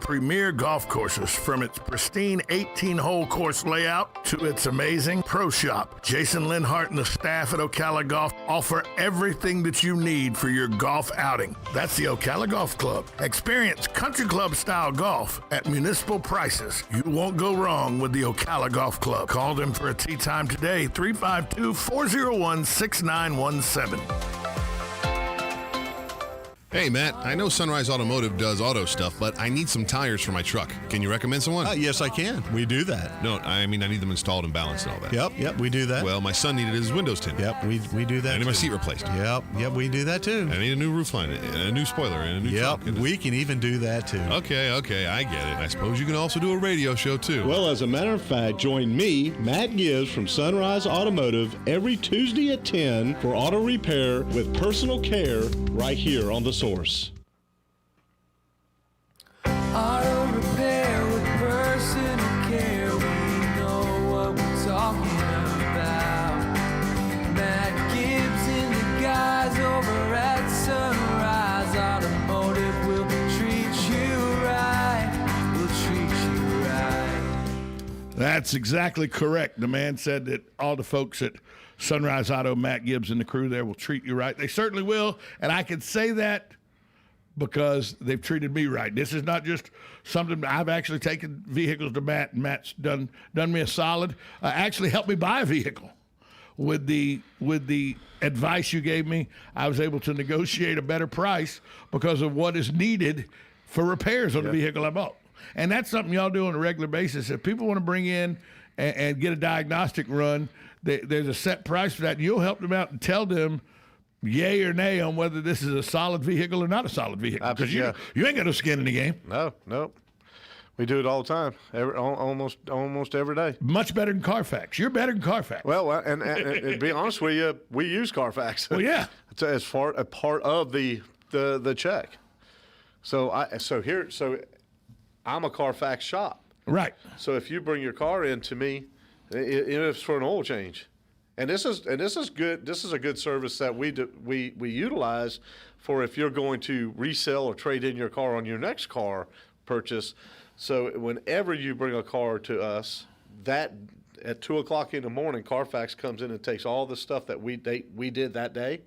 premier golf courses, from its pristine 18-hole course layout to its amazing pro shop. Jason Linhart and the staff at Ocala Golf offer everything that you need for your golf outing. That's the Ocala Golf Club. Experience country club style golf at municipal prices. You won't go wrong with the Ocala Golf Club. Call them for a tee time today, 352-401-6917. Hey, Matt, I know Sunrise Automotive does auto stuff, but I need some tires for my truck. Can you recommend someone? Yes, I can. We do that. No, I mean I need them installed and balanced and all that. Yep, we do that. Well, my son needed his windows tinted. Yep, we do that. I need my seat replaced. Yep, we do that too. I need a new roof line, and a new spoiler, and a new truck. We can even do that too. Okay, I get it. I suppose you can also do a radio show too. Well, as a matter of fact, join me, Matt Gibbs from Sunrise Automotive, every Tuesday at 10 for auto repair with personal care right here on The Source. Auto repair with personal care. We know what we're talking about. Matt Gibbs and the guys over at Sunrise Automotive will treat you right. We'll treat you right. That's exactly correct. The man said that all the folks at Sunrise Auto, Matt Gibbs and the crew there, will treat you right. They certainly will, and I can say that because they've treated me right. This is not just something. I've actually taken vehicles to Matt, and Matt's done me a solid. Actually helped me buy a vehicle. With the advice you gave me, I was able to negotiate a better price because of what is needed for repairs on the vehicle I bought. And that's something y'all do on a regular basis. If people want to bring in and get a diagnostic run, there's a set price for that. You'll help them out and tell them yay or nay on whether this is a solid vehicle or not a solid vehicle. Because you ain't got no skin in the game. No. We do it all the time, almost every day. Much better than Carfax. You're better than Carfax. Well, and to be honest with you, we use Carfax. Well, yeah. It's as far a part of the check. So I'm a Carfax shop. Right. So if you bring your car in to me, it's for an oil change. And this is good. This is a good service that we utilize for if you're going to resell or trade in your car on your next car purchase. So whenever you bring a car to us, that at 2:00 in the morning, Carfax comes in and takes all the stuff that we did that day,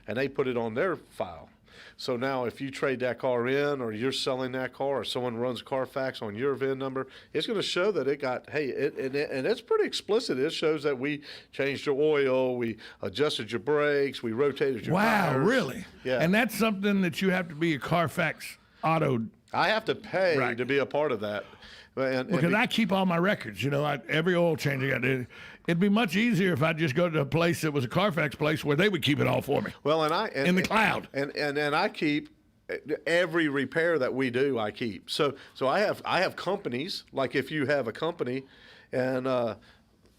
and they put it on their file. So now if you trade that car in, or you're selling that car, or someone runs Carfax on your VIN number, it's going to show that it got, and it's pretty explicit. It shows that we changed your oil, we adjusted your brakes, we rotated your tires. Wow, really? Yeah. And that's something that you have to be a Carfax Auto. I have to pay to be a part of that. Because I keep all my records. Every oil change I got to do. It'd be much easier if I just go to a place that was a Carfax place where they would keep it all for me. Well, in the cloud. And I keep every repair that we do. I keep. So I have companies. Like if you have a company, and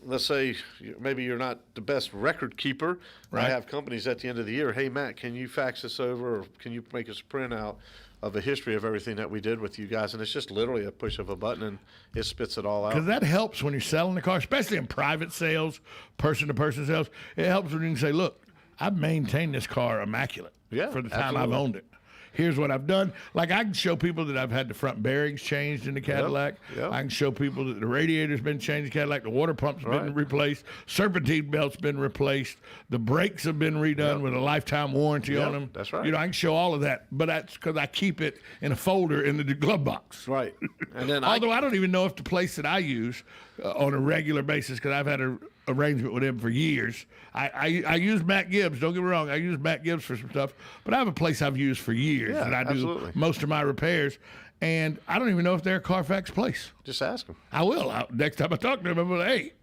let's say maybe you're not the best record keeper. Right. I have companies at the end of the year. Hey Matt, can you fax this over, or can you make us a printout of a history of everything that we did with you guys? And it's just literally a push of a button, and it spits it all out. Because that helps when you're selling the car, especially in private sales, person-to-person sales. It helps when you can say, look, I've maintained this car immaculate for the time I've owned it. Here's what I've done. Like, I can show people that I've had the front bearings changed in the Cadillac. Yep. I can show people that the radiator's been changed in the Cadillac. The water pump's been replaced. Serpentine belt's been replaced. The brakes have been redone with a lifetime warranty on them. That's right. I can show all of that. But that's because I keep it in a folder in the glove box. Right. And then Although I don't even know if the place that I use on a regular basis, because I've had an arrangement with him for years. I use Matt Gibbs. Don't get me wrong. I use Matt Gibbs for some stuff. But I have a place I've used for years. Yeah, and I do most of my repairs. And I don't even know if they're a Carfax place. Just ask them. I will. Next time I talk to them, I'm going to hey.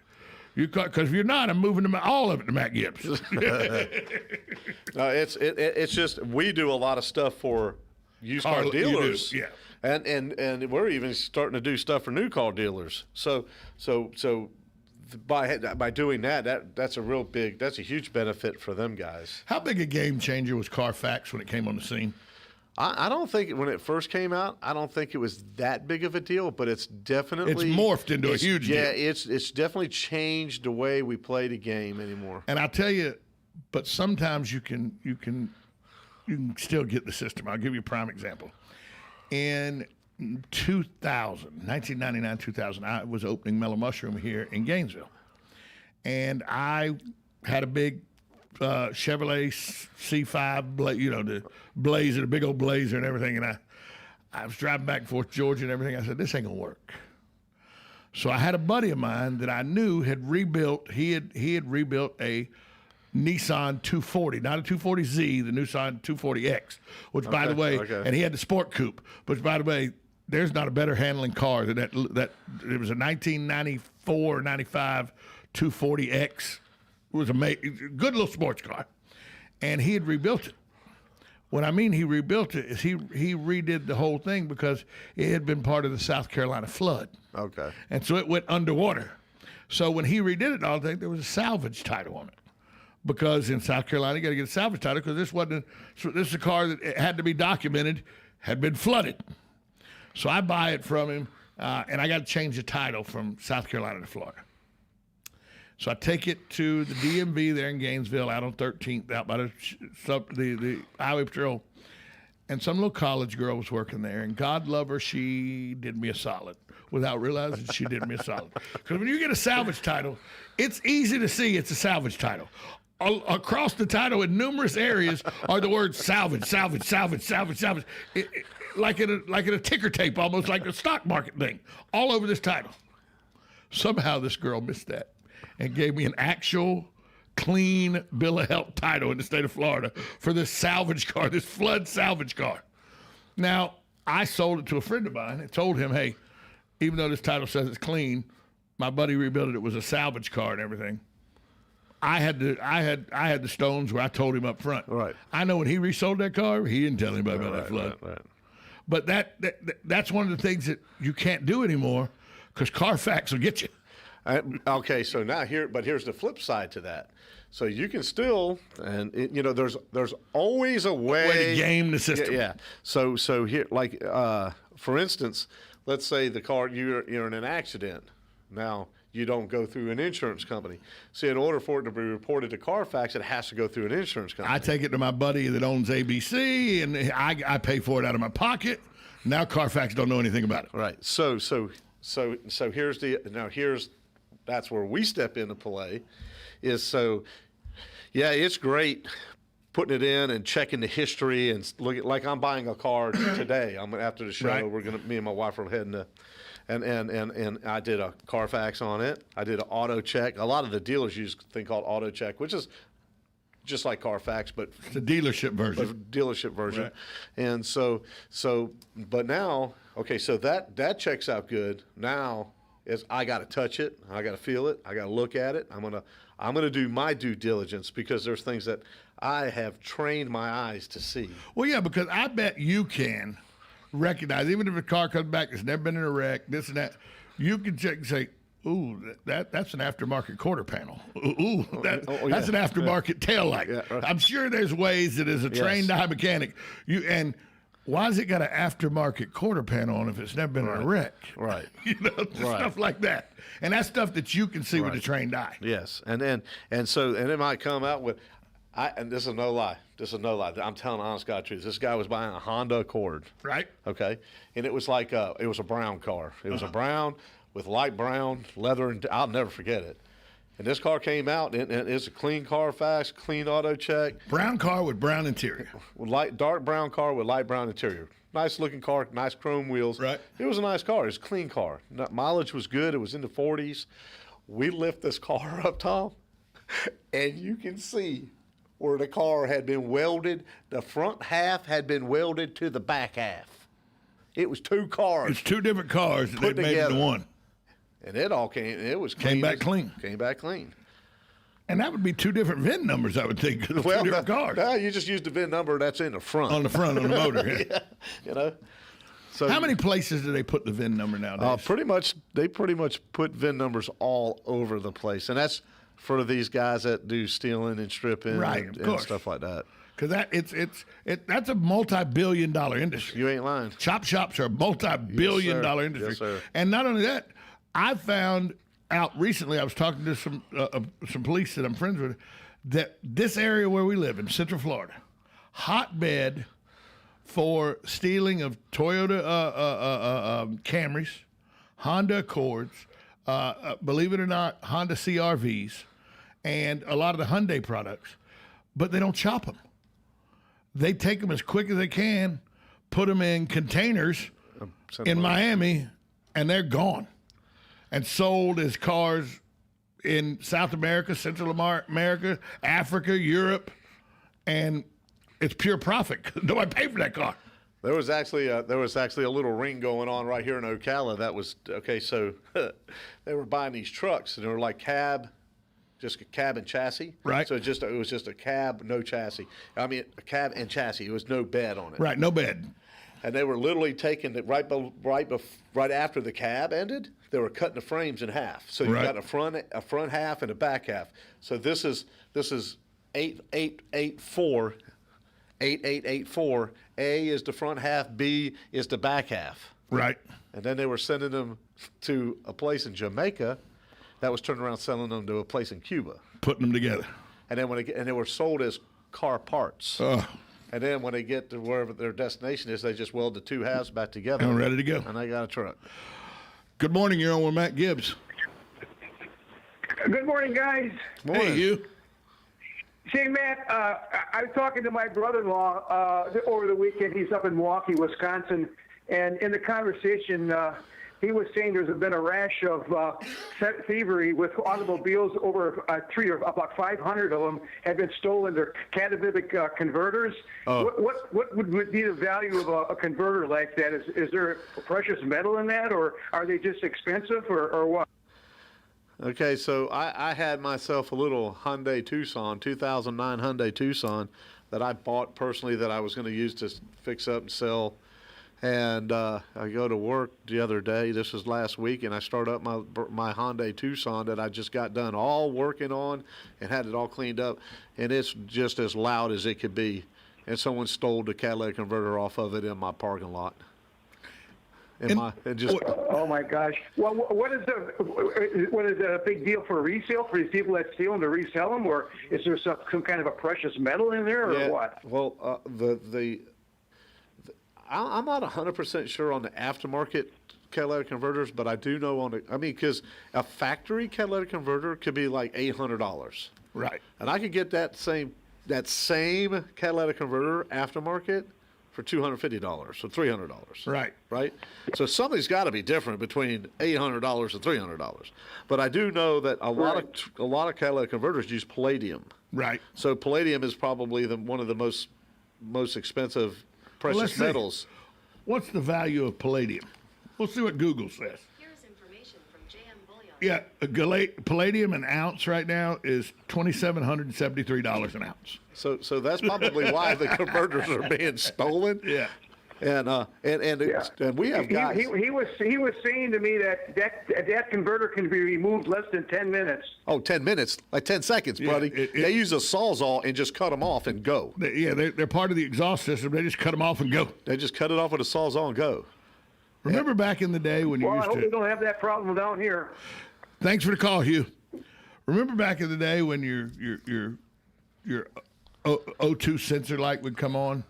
Because if you're not, I'm moving all of it to Matt Gibbs. It's just we do a lot of stuff for used car dealers. Yeah. And we're even starting to do stuff for new car dealers. So by doing that's a huge benefit for them guys. How big a game changer was Carfax when it came on the scene? I don't think when it first came out, I don't think it was that big of a deal, but it's definitely morphed into a huge deal. Yeah, it's definitely changed the way we play the game anymore. And I'll tell you, but sometimes you can still get the system. I'll give you a prime example. In 1999, 2000, I was opening Mellow Mushroom here in Gainesville. And I had a big Chevrolet C5, the Blazer, the big old Blazer and everything. And I was driving back and forth to Georgia and everything. I said, this ain't going to work. So I had a buddy of mine that I knew had rebuilt, he had rebuilt a Nissan 240, not a 240Z, the Nissan 240X, which by the way, and he had the Sport Coupe, which by the way, there's not a better handling car than that. It was a 1994 or 95 240X. It was a good little sports car. And he had rebuilt it. What I mean he rebuilt it is he redid the whole thing because it had been part of the South Carolina flood. Okay. And so it went underwater. So when he redid it all, there was a salvage title on it. Because in South Carolina, you got to get a salvage title because this is a car that it had to be documented, had been flooded. So I buy it from him, and I got to change the title from South Carolina to Florida. So I take it to the DMV there in Gainesville, out on 13th, out by the highway patrol. And some little college girl was working there, and God love her, she did me a solid without realizing she did me a solid. Because when you get a salvage title, it's easy to see it's a salvage title. Across the title in numerous areas are the words salvage, salvage, salvage, salvage, salvage. Like in a ticker tape, almost like a stock market thing, all over this title. Somehow this girl missed that and gave me an actual clean bill of health title in the state of Florida for this salvage car, this flood salvage car. Now, I sold it to a friend of mine and told him, hey, even though this title says it's clean, my buddy rebuilt it. It was a salvage car and everything. I had the stones where I told him up front. Right. I know when he resold that car, he didn't tell anybody about that flood. Right. But that's one of the things that you can't do anymore because Carfax will get you. Okay, so now here's the flip side to that. So you can still, and there's always a way to game the system. Yeah. So here, like for instance, let's say the car you're in an accident. Now you don't go through an insurance company. See, in order for it to be reported to Carfax, it has to go through an insurance company. I take it to my buddy that owns ABC, and I pay for it out of my pocket. Now Carfax don't know anything about it. Right. So here's that's where we step into play. It's great putting it in and checking the history and look at, like I'm buying a car today. After the show, Right. me and my wife are heading to. And I did a Carfax on it. I did an auto check. A lot of the dealers use a thing called auto check, which is just like Carfax, but It's the dealership version. Right. And but now, okay, so that checks out good. Now is I got to touch it, I got to feel it, I got to look at it. I'm gonna do my due diligence because there's things that I have trained my eyes to see. Well, yeah, because I bet you can recognize, even if a car comes back, it's never been in a wreck, this and that, you can check and say, ooh, that's an aftermarket quarter panel. Ooh, that's an aftermarket tail light. Yeah, right. I'm sure there's ways that as a trained eye mechanic, why has it got an aftermarket quarter panel on if it's never been in a wreck? Right. Stuff like that. And that's stuff that you can see with a trained eye. Yes, and it might come out with, and this is no lie. I'm telling the honest God truth. This guy was buying a Honda Accord. Right. Okay, and it was like it was a brown car. It was a brown with light brown leather, and I'll never forget it. And this car came out, and it's a clean Carfax, clean auto check. Brown car with brown interior. Dark brown car with light brown interior. Nice looking car, nice chrome wheels. Right. It was a nice car. It was a clean car. Mileage was good. It was in the 40s. We lift this car up, Tom, and you can see where the car had been welded. The front half had been welded to the back half. It was two cars. It's two different cars that Put they made together. into one. And it all came. It was clean. Came back clean. And that would be two different VIN numbers, I would think. 'Cause two different cars. No, you just use the VIN number that's in the front. On the front, on the motor. Yeah. So How many places do they put the VIN number nowadays? They pretty much put VIN numbers all over the place, and that's for these guys that do stealing and stripping, Right, and, of course. and stuff like that. Because that's a multi-billion-dollar industry. You ain't lying. Chop shops are a multi-billion-dollar industry. Yes, sir. And not only that, I found out recently, I was talking to some police that I'm friends with, that this area where we live in Central Florida, hotbed for stealing of Toyota Camrys, Honda Accords, believe it or not, Honda CRVs, and a lot of the Hyundai products, but they don't chop them. They take them as quick as they can, put them in containers in Miami, and they're gone and sold as cars in South America, Central America, Africa, Europe, and it's pure profit. Nobody paid for that car. There was actually a little ring going on right here in Ocala. That was okay. So they were buying these trucks, and they were like just a cab and chassis. Right. So it was just a cab, no chassis. I mean, a cab and chassis. It was no bed on it. Right, no bed. And they were literally taking it right after the cab ended. They were cutting the frames in half. So you Right. got a front half and a back half. So this is 8884. 8884. A is the front half. B is the back half. Right. And then they were sending them to a place in Jamaica that was turning around selling them to a place in Cuba. Putting them together. And then and they were sold as car parts. Oh, And then when they get to wherever their destination is, they just weld the two halves back together. and ready to go. And they got a truck. Good morning. You're on with Matt Gibbs. Good morning, guys. Hey, you. Say, Matt, I was talking to my brother-in-law over the weekend. He's up in Milwaukee, Wisconsin, and in the conversation, he was saying there's been a rash of thievery with automobiles. Over about 500 of them have been stolen. They're catalytic converters. What would be the value of a converter like that? Is there a precious metal in that, or are they just expensive, or what? Okay, so I had myself a little Hyundai Tucson, 2009 Hyundai Tucson, that I bought personally that I was going to use to fix up and sell. And I go to work the other day, this was last week, and I start up my Hyundai Tucson that I just got done all working on and had it all cleaned up. And it's just as loud as it could be. And someone stole the catalytic converter off of it in my parking lot. Oh my gosh! Well, what is a big deal for resale for these people that steal them to resell them, or is there some kind of a precious metal in there, or what? Well, I'm not 100% sure on the aftermarket catalytic converters, but I do know because a factory catalytic converter could be like $800, Right. and I could get that same catalytic converter aftermarket for $250 or $300. Right. Right. So something's got to be different between $800 and $300. But I do know that a lot of catalytic converters use palladium. Right. So palladium is probably one of the most expensive precious let's see. metals. What's the value of palladium? We'll see what Google says. Here's information from JM Bullion. Yeah, palladium an ounce right now is $2,773 an ounce. So that's probably why the converters are being stolen. Yeah. And we have guys. He was saying to me that converter can be removed less than 10 minutes. Oh, 10 minutes, like 10 seconds, buddy. They use a Sawzall and just cut them off and go. They're part of the exhaust system. They just cut them off and go. They just cut it off with a Sawzall and go. Remember back in the day when you Well, I used hope to... we don't have that problem down here. Thanks for the call, Hugh. Remember back in the day when your O2 sensor light would come on,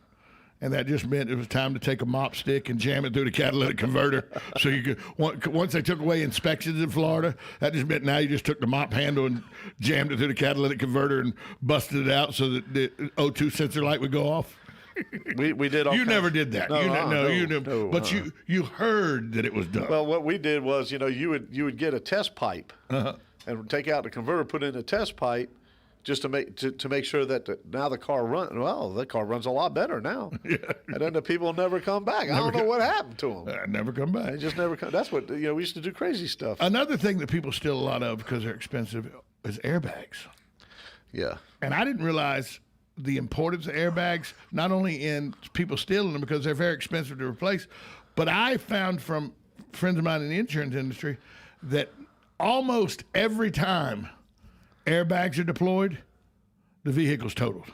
and that just meant it was time to take a mop stick and jam it through the catalytic converter. So you could once they took away inspections in Florida, that just meant now you just took the mop handle and jammed it through the catalytic converter and busted it out so that the O2 sensor light would go off. We did all You kinds. never did that. No, But you heard that it was done. Well, what we did was, you would get a test pipe and take out the converter, put in a test pipe, just to make sure that now the car runs. Well, the car runs a lot better now. Yeah. And then the people never come back. I don't know what happened to them. Never come back. They just never come. That's what we used to do crazy stuff. Another thing that people steal a lot of because they're expensive is airbags. Yeah. And I didn't realize the importance of airbags, not only in people stealing them because they're very expensive to replace, but I found from friends of mine in the insurance industry that almost every time airbags are deployed, the vehicle's totaled.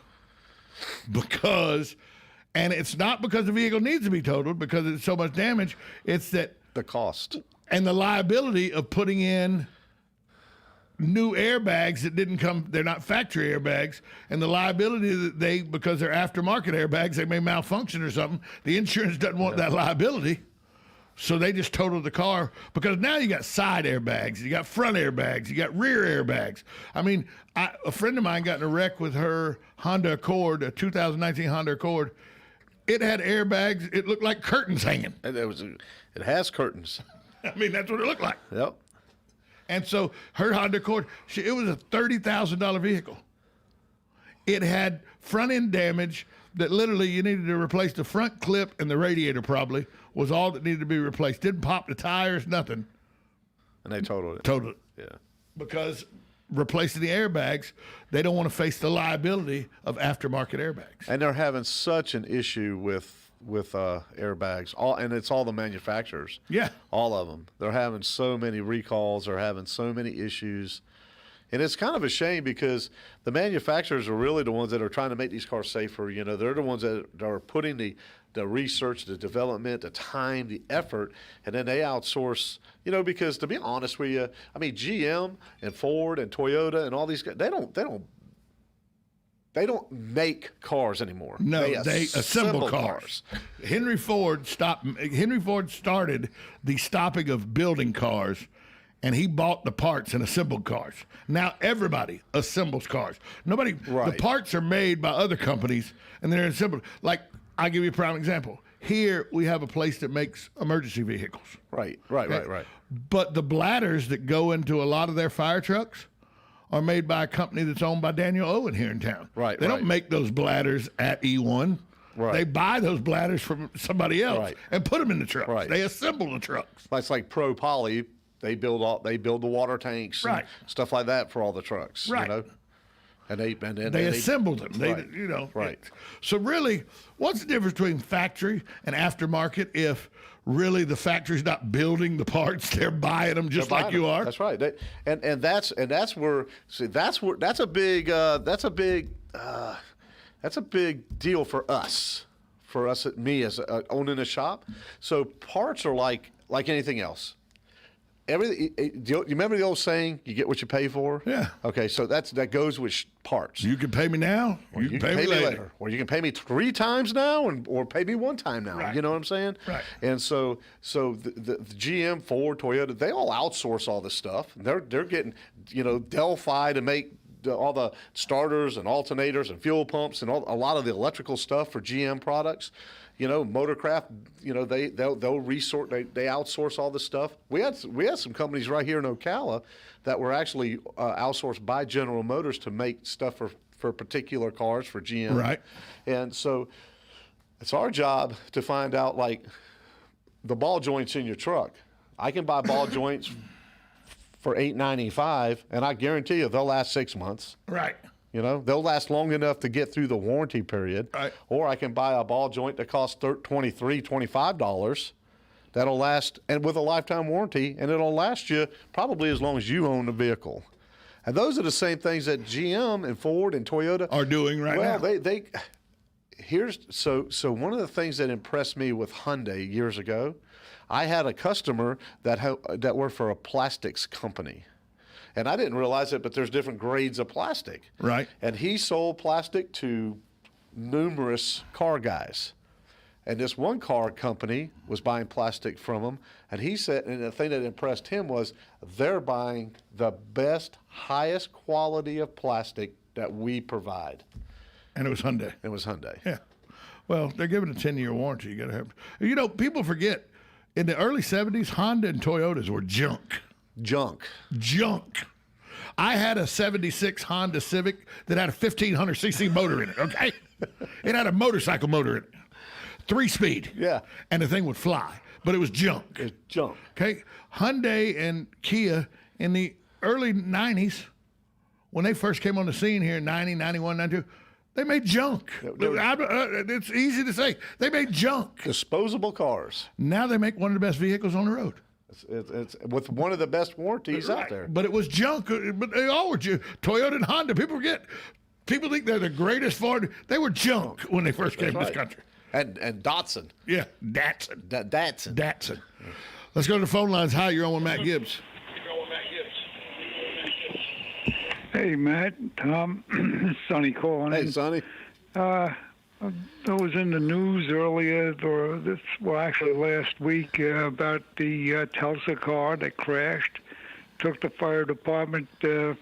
And it's not because the vehicle needs to be totaled because it's so much damage, it's that The cost. and the liability of putting in new airbags that didn't come, they're not factory airbags, and the liability that because they're aftermarket airbags, they may malfunction or something. The insurance doesn't want that liability. So they just totaled the car because now you got side airbags, you got front airbags, you got rear airbags. I mean, a friend of mine got in a wreck with her Honda Accord, a 2019 Honda Accord. It had airbags. It looked like curtains hanging. It has curtains. I mean, that's what it looked like. Yep. And so her Honda Accord, it was a $30,000 vehicle. It had front end damage that literally you needed to replace the front clip and the radiator probably was all that needed to be replaced. Didn't pop the tires, nothing. And they totaled it. Totaled it. Yeah. Because replacing the airbags, they don't want to face the liability of aftermarket airbags. And they're having such an issue with airbags, and it's all the manufacturers. Yeah. All of them. They're having so many recalls. They're having so many issues. And it's kind of a shame because the manufacturers are really the ones that are trying to make these cars safer. You know, they're the ones that are putting the research, the development, the time, the effort, and then they outsource, you know, because to be honest with you, I mean, GM and Ford and Toyota and all these guys, they don't make cars anymore. No, they assemble cars. Henry Ford started the stopping of building cars, and he bought the parts and assembled cars. Now everybody assembles cars. Nobody. Right. The parts are made by other companies, and they're assembled. Like, I'll give you a prime example. Here we have a place that makes emergency vehicles. Right. But the bladders that go into a lot of their fire trucks are made by a company that's owned by Daniel Owen here in town. Right. They don't make those bladders at E1. Right. They buy those bladders from somebody else and put them in the trucks. Right. They assemble the trucks. It's like Pro Poly. They build the water tanks and stuff like that for all the trucks. Right. You know? And they assembled them. They, right. you know. Right. So really, what's the difference between factory and aftermarket if really the factory's not building the parts, they're buying them just like you are? That's right. That's where that's a big deal for us. For us, me as owning a shop. So parts are like anything else. Everything. Do you remember the old saying? You get what you pay for. Yeah. Okay, so that goes with parts. You can pay me now, or you can pay me later. Or you can pay me 3 times now, or pay me 1 time now. Right. You know what I'm saying? Right. And so the GM, Ford, Toyota, they all outsource all this stuff. They're getting, you know, Delphi to make all the starters and alternators and fuel pumps and a lot of the electrical stuff for GM products. You know, Motorcraft, you know, they'll they outsource all this stuff. We had some companies right here in Ocala that were actually outsourced by General Motors to make stuff for particular cars for GM. Right. And so it's our job to find out, like, the ball joints in your truck. I can buy ball joints for $8.95, and I guarantee you they'll last 6 months. Right. You know, they'll last long enough to get through the warranty period. Right. Or I can buy a ball joint that costs $23, $25 that'll last, and with a lifetime warranty, and it'll last you probably as long as you own the vehicle. And those are the same things that GM and Ford and Toyota are doing right now. Well, so one of the things that impressed me with Hyundai years ago, I had a customer that worked for a plastics company. And I didn't realize it, but there's different grades of plastic. Right. And he sold plastic to numerous car guys. And this one car company was buying plastic from him. And he said, and the thing that impressed him was they're buying the best, highest quality of plastic that we provide. And it was Hyundai. It was Hyundai. Yeah. Well, they're giving a 10-year warranty. You got to have. You know, people forget in the early 70s, Honda and Toyotas were junk. Junk. I had a 76 Honda Civic that had a 1,500cc motor in it, okay? It had a motorcycle motor in it. 3-speed. Yeah. And the thing would fly, but it was junk. It's junk. Okay? Hyundai and Kia in the early 90s, when they first came on the scene here in 90, 91, 92, they made junk. It's easy to say. They made junk. Disposable cars. Now they make one of the best vehicles on the road. It's with one of the best warranties out there. But it was junk. But they all were junk. Toyota and Honda. People forget. People think they're the greatest Ford. They were junk when they first came to this country. And Datsun. Yeah, Datsun. Datsun. Let's go to the phone lines. Hi, you're on with Matt Gibbs. Hey, Matt, Tom, it's Sonny calling Hey, in. Sonny. I was in the news earlier, actually last week, about the Tesla car that crashed. Took the fire department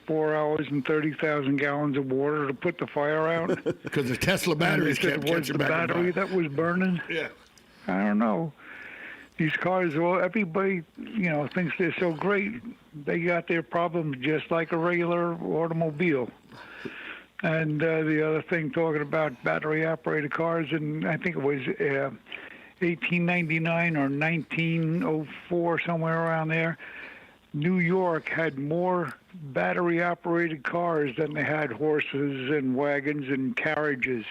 4 hours and 30,000 gallons of water to put the fire out. Because the Tesla batteries And they kept said it was catching the back on battery fire. that was burning. Yeah. I don't know. These cars, well, everybody, thinks they're so great. They got their problems just like a regular automobile. And the other thing, talking about battery-operated cars, and I think it was 1899 or 1904, somewhere around there, New York had more battery-operated cars than they had horses and wagons and carriages,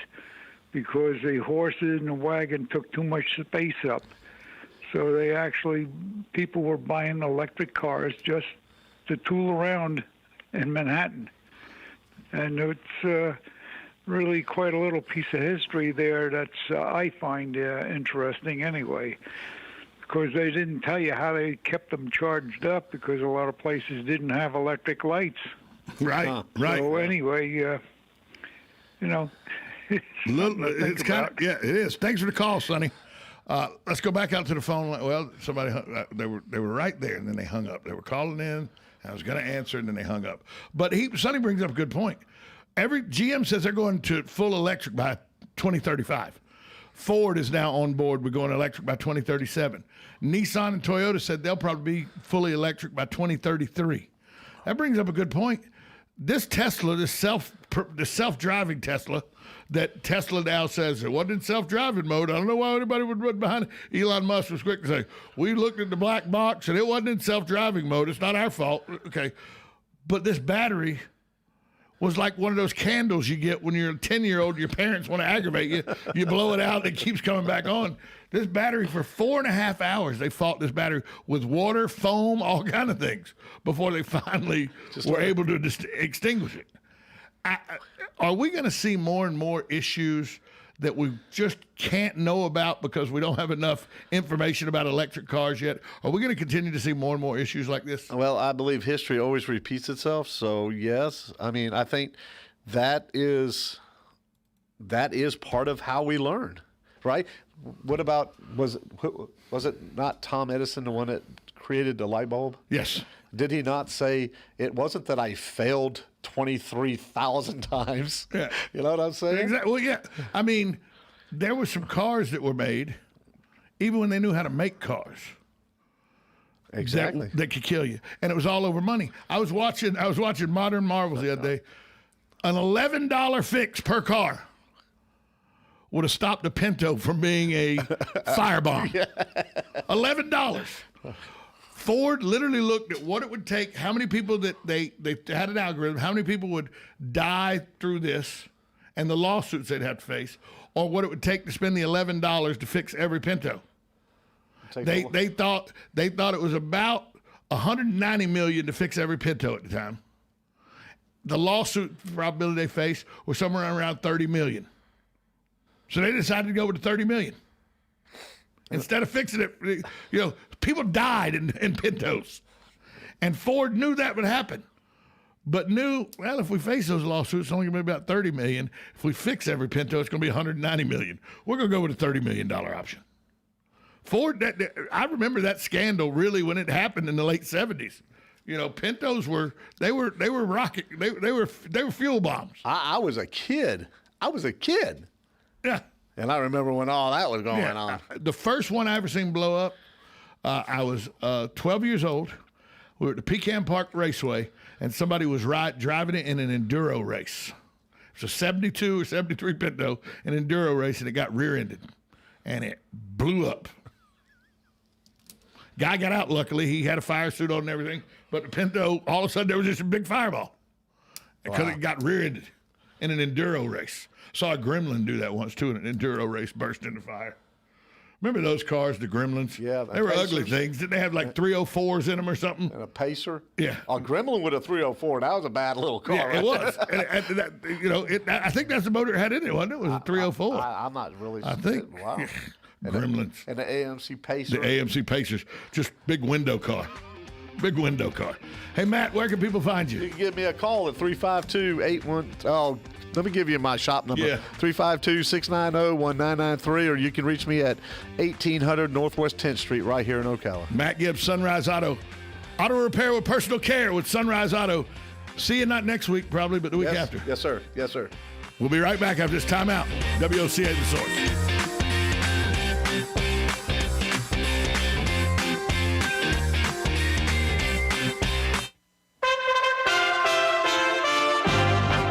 because the horses and the wagon took too much space up. So people were buying electric cars just to tool around in Manhattan. And it's really quite a little piece of history there that's I find interesting anyway, because they didn't tell you how they kept them charged up, because a lot of places didn't have electric lights. Right, right. So anyway, It's kind of, yeah, it is. Thanks for the call, Sonny. Let's go back out to the phone. Well, somebody they were right there, and then they hung up. They were calling in. I was going to answer, and then they hung up. But Sonny brings up a good point. Every GM says they're going to full electric by 2035. Ford is now on board with going electric by 2037. Nissan and Toyota said they'll probably be fully electric by 2033. That brings up a good point. This Tesla, this self-driving Tesla, that Tesla now says it wasn't in self-driving mode. I don't know why anybody would run behind it. Elon Musk was quick to say, we looked at the black box and it wasn't in self-driving mode. It's not our fault. Okay. But this battery was like one of those candles you get when you're a 10-year-old, your parents want to aggravate you. You blow it out, and it keeps coming back on. This battery, for 4.5 hours, they fought this battery with water, foam, all kind of things before they finally were able to extinguish it. Are we going to see more and more issues that we just can't know about because we don't have enough information about electric cars yet? Are we going to continue to see more and more issues like this? Well, I believe history always repeats itself. So yes, I mean, I think that is part of how we learn, right? What about was it not Tom Edison, the one that created the light bulb? Yes. Did he not say it wasn't that I failed 23,000 times? Yeah. You know what I'm saying? Exactly. Well, yeah. I mean, there were some cars that were made, even when they knew how to make cars. Exactly. That could kill you, and it was all over money. I was watching Modern Marvels the other day. An $11 fix per car would have stopped a Pinto from being a firebomb. $11. Ford literally looked at what it would take, how many people that they had an algorithm, how many people would die through this, and the lawsuits they'd have to face, or what it would take to spend the $11 to fix every Pinto. They thought it was about $190 million to fix every Pinto at the time. The lawsuit probability they faced was somewhere around $30 million. So they decided to go with the $30 million. Instead of fixing it, people died in Pintos. And Ford knew that would happen. But knew, well, if we face those lawsuits, it's only going to be about $30 million. If we fix every Pinto, it's going to be $190 million. We're going to go with a $30 million option. Ford, I remember that scandal really when it happened in the late 70s. Pintos were rocket, they were fuel bombs. I was a kid. Yeah. And I remember when all that was going on. The first one I ever seen blow up, I was 12 years old. We were at the Pecan Park Raceway, and somebody was driving it in an enduro race. It was a 72 or 73 Pinto, an enduro race, and it got rear-ended. And it blew up. Guy got out, luckily. He had a fire suit on and everything. But the Pinto, all of a sudden, there was just a big fireball. Because it got rear-ended in an enduro race. Saw a Gremlin do that once, too, in an enduro race, burst into fire. Remember those cars, the Gremlins? Yeah. They were ugly things. Didn't they have like 304s in them or something? And a Pacer? Yeah. A Gremlin with a 304, that was a bad little car. Yeah, it was. I think that's the motor it had in it, wasn't it? It was a 304. I'm not really I think. Wow. Gremlins. And the AMC Pacer. The AMC Pacers. Just big window car. Big window car. Hey, Matt, where can people find You you? can give me a call at 352-81. Oh, let me give you my shop number. Yeah. 352-690-1993, or you can reach me at 1800 Northwest 10th Street right here in Ocala. Matt Gibbs, Sunrise Auto. Auto repair with personal care with Sunrise Auto. See you not next week, probably, but the week Yes, after. yes, sir. Yes, sir. We'll be right back after this timeout. WOCA The Source.